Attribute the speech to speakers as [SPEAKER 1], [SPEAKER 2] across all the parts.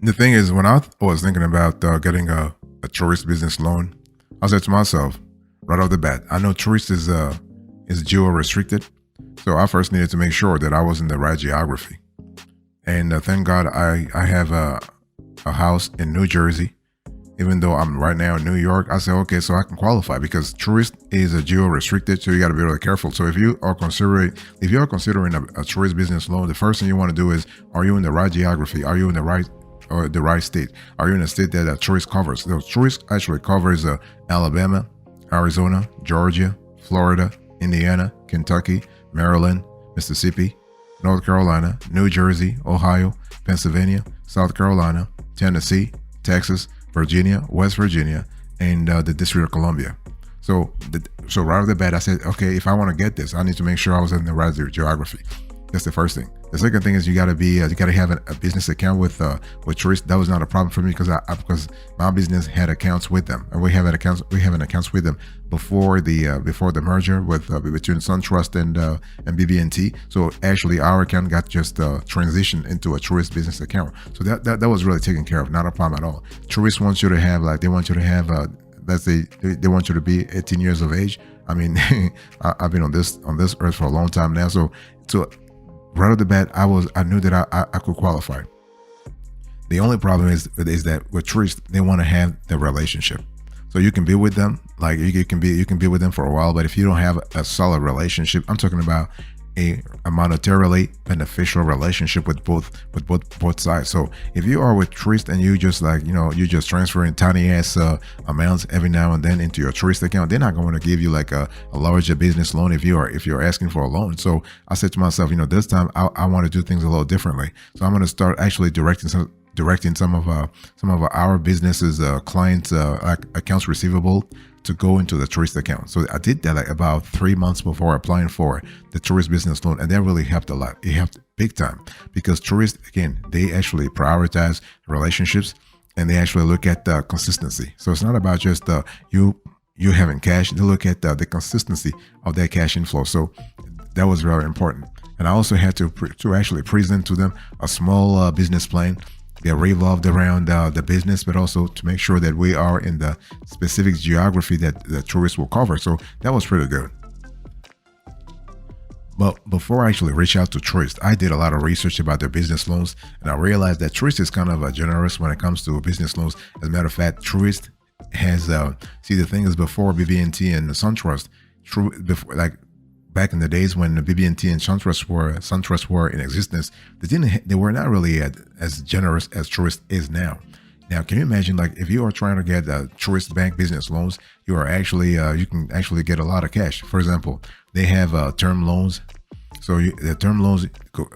[SPEAKER 1] The thing is, when I was thinking about getting a Truist business loan, I said to myself, right off the bat, I know Truist is geo restricted, so I first needed to make sure that I was in the right geography. And thank God I have a house in New Jersey. Even though I'm right now in New York, I said, okay, so I can qualify because Truist is a geo restricted, so you got to be really careful. So if you are considering a Truist business loan, the first thing you want to do is, are you in the right geography? Are you in the right state? Are you in a state that Truist covers? So Truist actually covers Alabama, Arizona, Georgia, Florida, Indiana, Kentucky, Maryland, Mississippi, North Carolina, New Jersey, Ohio, Pennsylvania, South Carolina, Tennessee, Texas, Virginia, West Virginia, and the District of Columbia. So right off the bat, I said, okay, if I want to get this, I need to make sure I was in the right geography. That's the first thing. The second thing is you got to have a business account with Truist. That was not a problem for me because my business had accounts with them, and we have accounts with them before the merger between SunTrust and BB&T. So actually, our account got just transitioned into a Truist business account. So that was really taken care of, not a problem at all. Truist wants you to have let's say they want you to be 18 years of age. I mean, I've been on this earth for a long time now, so right off the bat, I knew that I could qualify. The only problem is that with Truist, they want to have the relationship. So you can be with them, like you can be with them for a while, but if you don't have a solid relationship, I'm talking about a monetarily beneficial relationship with both sides. So if you are with Truist and you just transferring tiny ass amounts every now and then into your Truist account, they're not going to give you like a larger business loan if you're asking for a loan. So I said to myself, this time I want to do things a little differently. So I'm going to start actually directing some of our businesses clients like accounts receivable to go into the Truist account. So I did that like about 3 months before applying for the Truist business loan, and that really helped a lot. It helped big time because Truist, again, they actually prioritize relationships and they actually look at the consistency. So it's not about just you having cash. They look at the consistency of that cash inflow. So that was very important. And I also had to actually present to them a small business plan that revolved around the business, but also to make sure that we are in the specific geography that the Truist will cover. So that was pretty good. But before I actually reached out to Truist, I did a lot of research about their business loans, and I realized that Truist is kind of generous when it comes to business loans. As a matter of fact, Truist has the thing is, before BB&T and SunTrust, back in the days when the BB&T and SunTrust were in existence, they were not really as generous as Truist is now. Now, can you imagine, like, if you are trying to get Truist Bank business loans, you can actually get a lot of cash. For example, they have term loans. So the term loans,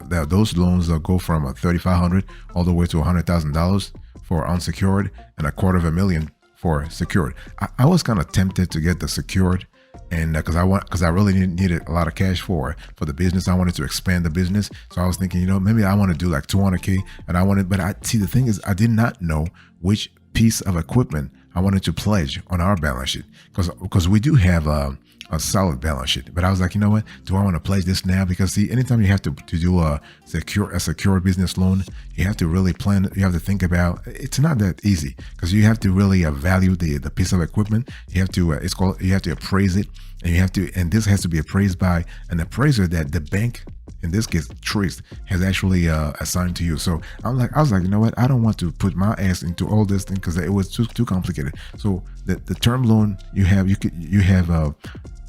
[SPEAKER 1] those loans go from $3,500 all the way to $100,000 for unsecured and $250,000 for secured. I was kind of tempted to get the secured. And because I really needed a lot of cash for the business. I wanted to expand the business. So I was thinking, maybe I want to do like $200K, and the thing is, I did not know which piece of equipment I wanted to pledge on our balance sheet, because we do have a solid balance sheet. But I was like, you know what? Do I want to pledge this now? Because anytime you have to do a secure business loan, you have to really plan. You have to think about. It's not that easy because you have to really value the piece of equipment. You have to you have to appraise it, and this has to be appraised by an appraiser that the bank, in this case Truist, has actually assigned to you. So I was like, you know what? I don't want to put my ass into all this thing because it was too complicated. So the term loan you have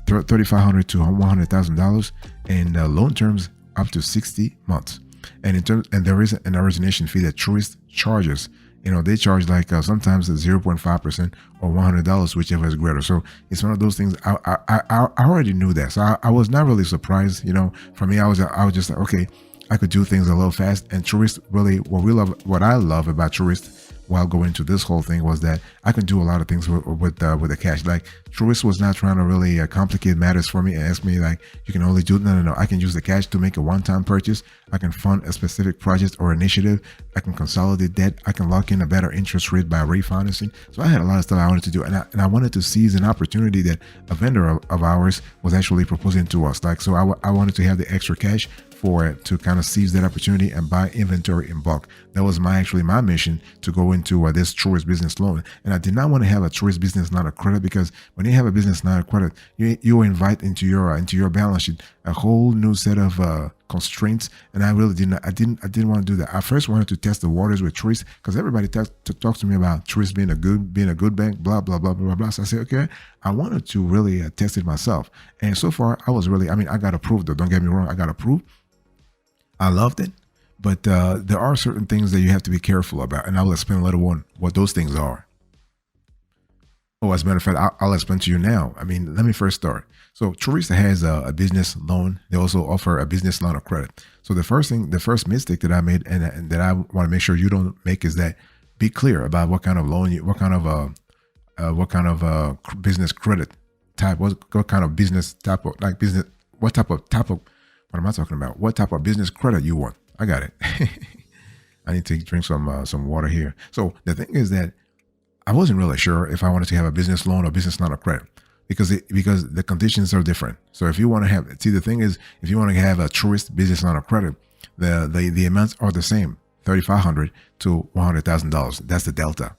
[SPEAKER 1] $3,500 to $100,000, and loan terms up to 60 months. And there is an origination fee that Truist charges. They charge like sometimes 0.5% or $100, whichever is greater. So it's one of those things. I already knew that, so I was not really surprised. For me, I was just like, okay, I could do things a little fast. And Truist, really, what I love about Truist while going into this whole thing was that I can do a lot of things with the cash. Like, Truist was not trying to really complicate matters for me and ask me like, you can only do no. I can use the cash to make a one-time purchase. I can fund a specific project or initiative. I can consolidate debt. I can lock in a better interest rate by refinancing. So I had a lot of stuff I wanted to do, and I wanted to seize an opportunity that a vendor of ours was actually proposing to us. Like, so I wanted to have the extra cash to kind of seize that opportunity and buy inventory in bulk. That was my mission to go into this Truist business loan. And I did not want to have a Truist business line of credit, because when you have a business line of credit, you invite into your balance sheet a whole new set of constraints. And I really didn't want to do that. I first wanted to test the waters with Truist, because everybody talks to me about Truist being a good bank, blah blah blah blah blah. So I said, okay, I wanted to really test it myself. And so far, I got approved though. Don't get me wrong, I got approved. I loved it, but there are certain things that you have to be careful about, and I will explain later on what those things are. Oh, as a matter of fact, I'll explain to you now. Let me first start. So Truist has a business loan. They also offer a business line of credit. So the first mistake that I made, and that I want to make sure you don't make, is that be clear about what kind of loan, what kind of business credit type, what kind of business type of business, what am I talking about? What type of business credit you want? I got it. I need to drink some water here. So the thing is that I wasn't really sure if I wanted to have a business loan or business line of credit, because the conditions are different. So if you want to have, the thing is, if you want to have a Truist business line of credit, the amounts are the same, $3,500 to $100,000. That's the delta.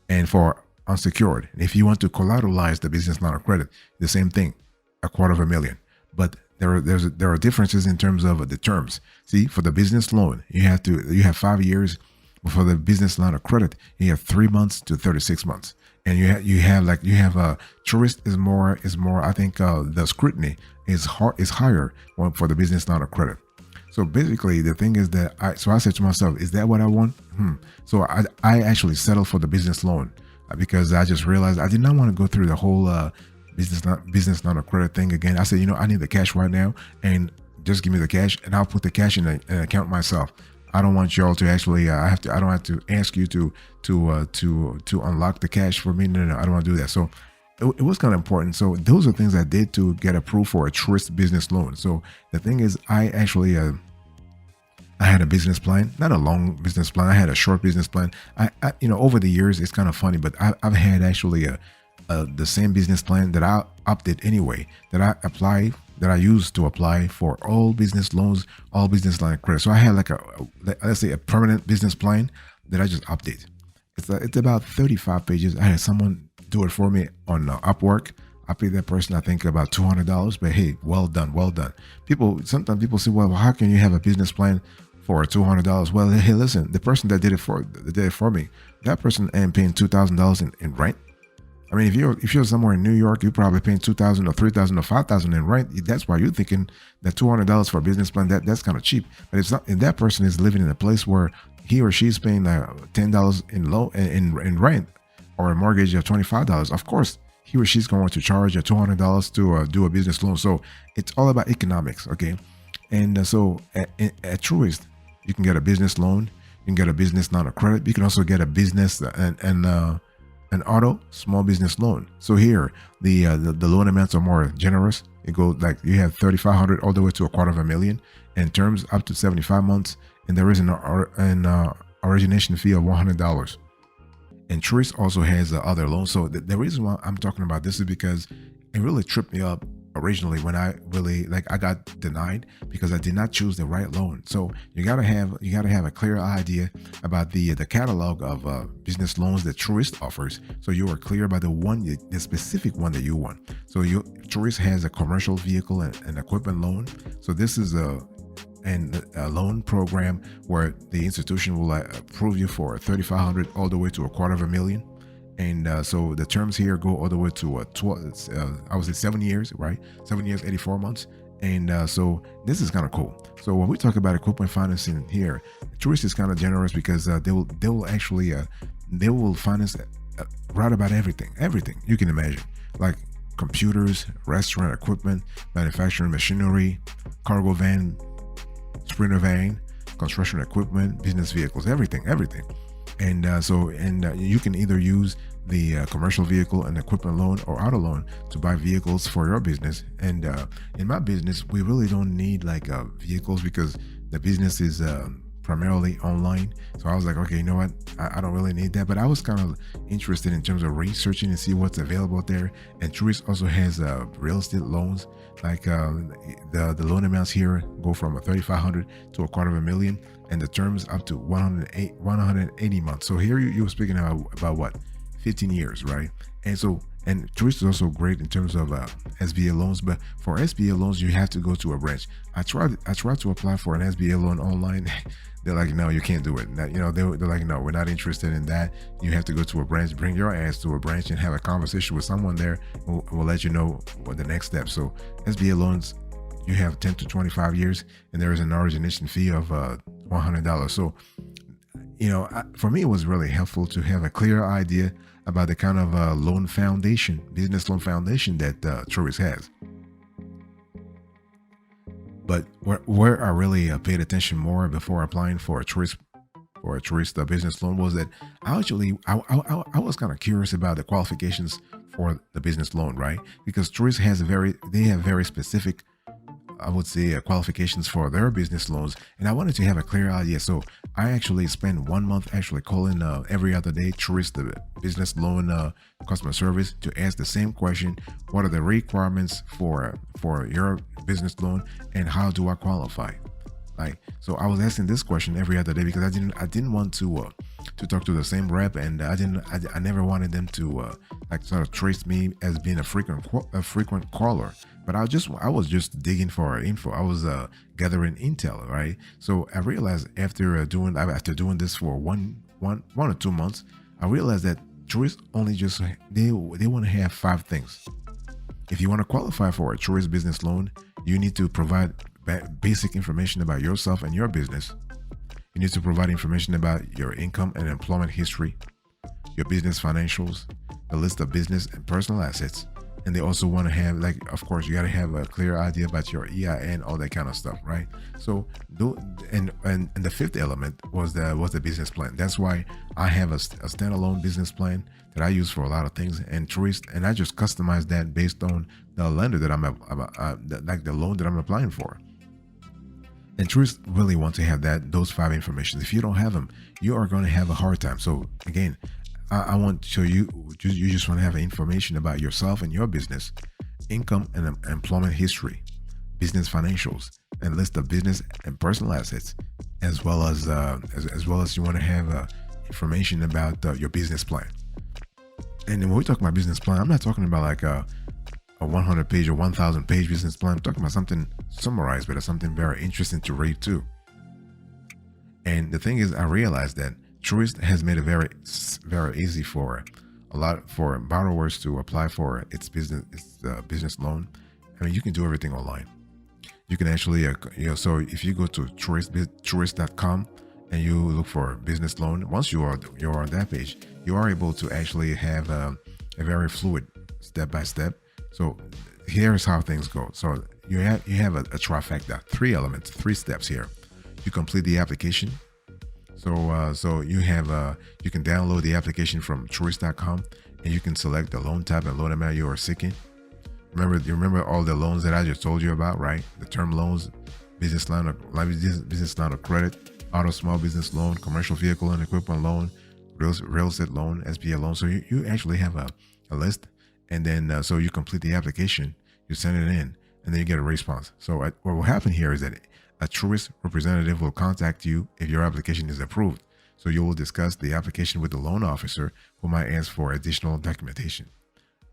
[SPEAKER 1] And for unsecured, if you want to collateralize the business line of credit, the same thing, $250,000. But there are differences in terms of the terms. See, for the business loan, you have 5 years. But for the business line of credit, you have 3 months to 36 months. And you have Truist is more. I think the scrutiny is higher for the business line of credit. So basically, the thing is that I said to myself, is that what I want? So I actually settled for the business loan, because I just realized I did not want to go through the whole business line of credit thing again. I said, I need the cash right now, and just give me the cash, and I'll put the cash in an account myself. I don't want y'all to actually. I don't have to ask you to unlock the cash for me. No, I don't want to do that. So it was kind of important. So those are things I did to get approved for a Truist business loan. So the thing is, I actually I had a business plan, not a long business plan. I had a short business plan. I over the years, it's kind of funny, but I've had actually the same business plan that I opted anyway, that I used to apply for all business loans, all business line of credit. So I had let's say a permanent business plan that I just update. It's about 35 pages. I had someone do it for me on Upwork. I paid that person, I think, about $200, but hey, well done. Sometimes people say, well, how can you have a business plan for $200? Well, hey, listen, the person that did it for me, that person ain't paying $2,000 in rent. If you're somewhere in New York, you're probably paying $2,000 or $3,000 or $5,000 in rent. That's why you're thinking that $200 for a business plan, that's kind of cheap. But it's not. And that person is living in a place where he or she's paying $10 in rent, or a mortgage of $25. Of course, he or she's going to charge $200 to do a business loan. So it's all about economics, okay? And so at Truist, you can get a business loan, you can get a business line of credit, you can also get a business an auto small business loan. So here, the loan amounts are more generous. It goes you have $3,500 all the way to $250,000, and terms up to 75 months. And there is an origination fee of $100. And Truist also has other loans. So the reason why I'm talking about this is because it really tripped me up originally when I got denied because I did not choose the right loan. So you gotta have a clear idea about the catalog of business loans that Truist offers, so you are clear about the specific one that you want. So Truist has a commercial vehicle and equipment loan. So this is a loan program where the institution will approve you for $3,500 all the way to $250,000. And so the terms here go all the way to 7 years, right? 7 years, 84 months. And so this is kind of cool. So when we talk about equipment financing here, Truist is kind of generous because they will finance right about everything you can imagine, like computers, restaurant equipment, manufacturing machinery, cargo van, sprinter van, construction equipment, business vehicles, everything. And you can either use the commercial vehicle and equipment loan or auto loan to buy vehicles for your business. And in my business, we really don't need vehicles because the business is primarily online. So I was like, okay, you know what? I don't really need that. But I was kind of interested in terms of researching and see what's available there. And Truist also has real estate loans. Like the loan amounts here go from 3,500 to $250,000, and the terms up to 180 months. So here you were speaking about what, 15 years, right? And Truist is also great in terms of SBA loans, but for SBA loans, you have to go to a branch. I tried to apply for an SBA loan online. They're like, no, you can't do it. They're like, no, we're not interested in that. You have to go to a branch, bring your ass to a branch and have a conversation with someone there who will let you know what the next step. So SBA loans, you have 10 to 25 years, and there is an origination fee of $100. So, for me, it was really helpful to have a clear idea about the kind of loan foundation, business loan foundation that Truist has. But where I really paid attention more before applying for a Truist business loan was that I was kind of curious about the qualifications for the business loan, right? Because Truist has they have very specific, I would say, qualifications for their business loans, and I wanted to have a clear idea. So I actually spent 1 month actually calling every other day Truist, the business loan customer service, to ask the same question: what are the requirements for your business loan, and how do I qualify? So I was asking this question every other day because I didn't want to talk to the same rep, and I never wanted them to sort of trace me as being a frequent caller. But I was just digging for info. I was gathering intel, right? So I realized after doing this for one or 2 months, I realized that Truist only just they want to have 5 things. If you want to qualify for a Truist business loan, you need to provide basic information about yourself and your business. You need to provide information about your income and employment history, your business financials, the list of business and personal assets. And they also want to have, of course, you got to have a clear idea about your EIN, all that kind of stuff, right? So, and the 5th element was the business plan. That's why I have a standalone business plan that I use for a lot of things, and Truist, and I just customize that based on the lender that the loan that I'm applying for. And Truist really want to have those 5 information. If you don't have them, you are going to have a hard time. So again, I want to show you just want to have information about yourself and your business, income and employment history, business financials, and list of business and personal assets, as well as you want to have information about your business plan. And when we talk about business plan, I'm not talking about like a 100-page or 1,000-page business plan. I'm talking about something summarized, but it's something very interesting to read too. And the thing is, I realized that Truist has made it very, very easy for borrowers to apply for its business loan. I mean, you can do everything online. You can actually, so if you go to Truist.com and you look for business loan, once you're on that page, you are able to actually have a very fluid step-by-step. So here's how things go. So you have a trifecta, 3 elements, 3 steps here. You complete the application. So you can download the application from Truist.com, and you can select the loan type and loan amount you are seeking. Remember all the loans that I just told you about, right? The term loans, business line of credit, auto small business loan, commercial vehicle and equipment loan, real estate loan, SBA loan. So you actually have a list, and then so you complete the application, you send it in, and then you get a response. So what will happen here is that a Truist representative will contact you if your application is approved. So you will discuss the application with the loan officer, who might ask for additional documentation.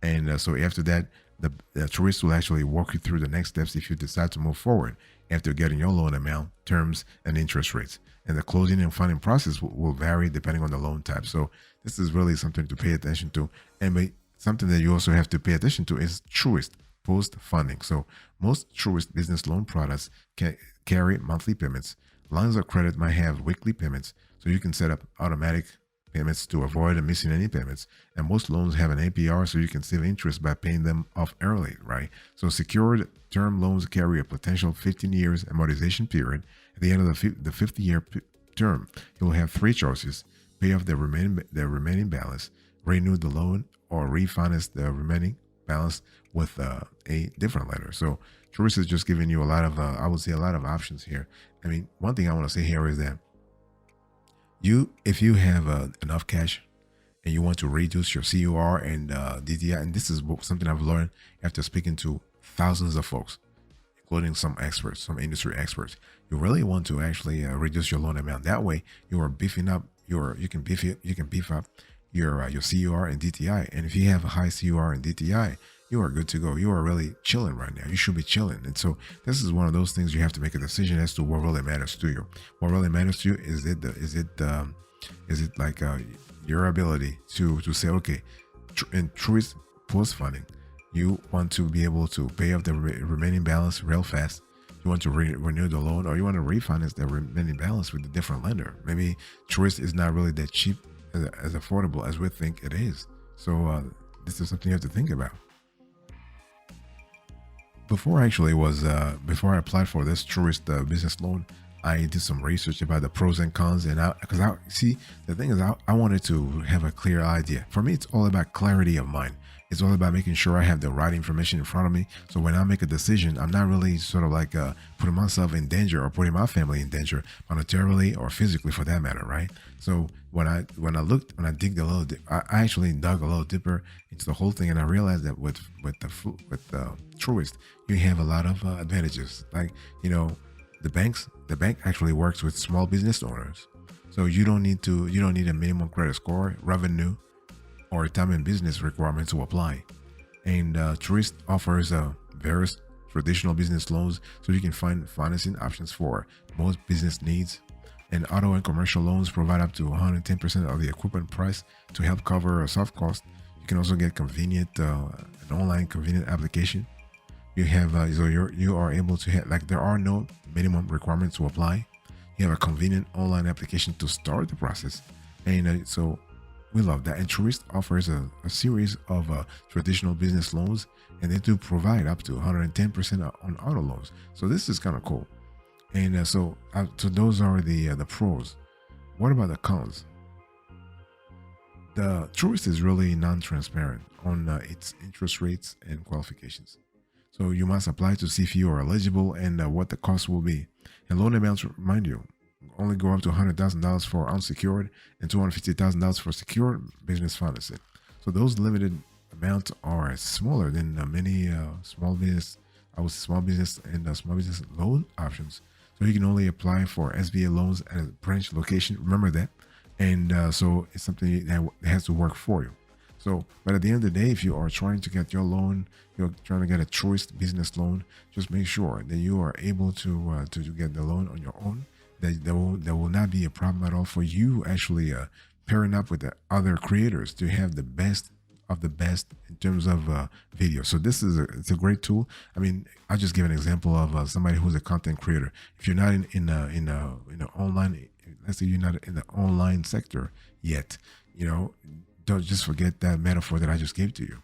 [SPEAKER 1] And so after that, the Truist will actually walk you through the next steps if you decide to move forward after getting your loan amount, terms, and interest rates. And the closing and funding process will vary depending on the loan type. So this is really something to pay attention to. And something that you also have to pay attention to is Truist post-funding. So most Truist business loan products can carry monthly payments. Lines of credit might have weekly payments, so you can set up automatic payments to avoid missing any payments. And most loans have an APR, so you can save interest by paying them off early, right? So secured term loans carry a potential 15 years amortization period. At the end of the 50-year term, you will have 3 choices: pay off the remaining balance, renew the loan, or refinance the remaining balance with a different lender. So Truist is just giving you a lot of, I would say, a lot of options here. I mean, one thing I want to say here is that If you have enough cash and you want to reduce your CUR and DTI, and this is something I've learned after speaking to thousands of folks, including some experts, some industry experts. You really want to actually reduce your loan amount. That way, you are beefing up you can beef up your CUR and DTI. And if you have a high CUR and DTI, you are good to go. You are really chilling right now. You should be chilling. And so this is one of those things you have to make a decision as to what really matters to you. What really matters to you is it like your ability to say, okay, in Truist post funding, you want to be able to pay off the remaining balance real fast. You want to renew the loan, or you want to refinance the remaining balance with a different lender. Maybe Truist is not really that cheap, as affordable as we think it is. So this is something you have to think about. Before I applied for this Truist business loan, I did some research about the pros and cons, and because I see, the thing is, I wanted to have a clear idea. For me, it's all about clarity of mind. It's all about making sure I have the right information in front of me. So when I make a decision, I'm not really sort of like putting myself in danger or putting my family in danger, monetarily or physically, for that matter, right? So when I actually dug a little deeper into the whole thing, and I realized that with Truist, you have a lot of advantages. Like, the bank actually works with small business owners, so you don't need a minimum credit score, revenue, or time and business requirement to apply. And Truist offers various traditional business loans, so you can find financing options for most business needs. And auto and commercial loans provide up to 110% of the equipment price to help cover a soft cost. You can also get an online convenient application. You have you are able to have, like, there are no minimum requirements to apply. You have a convenient online application to start the process, and so we love that. And Truist offers a series of traditional business loans, and they do provide up to 110% on auto loans. So this is kind of cool. And so those are the pros. What about the cons? The Truist is really non-transparent on its interest rates and qualifications. So you must apply to see if you are eligible and what the cost will be. And loan amounts, mind you, only go up to $100,000 for unsecured and $250,000 for secured business financing. So those limited amounts are smaller than many small business and small business loan options. So you can only apply for SBA loans at a branch location. Remember that. And so it's something that has to work for you. So, but at the end of the day, if you are trying to get your loan, you're trying to get a Truist business loan, just make sure that you are able to get the loan on your own. That there will not be a problem at all for you actually pairing up with the other creators to have the best of the best in terms of video. So it's a great tool. I mean, I just give an example of somebody who's a content creator. If you're not in online, let's say you're not in the online sector yet, don't just forget that metaphor that I just gave to you.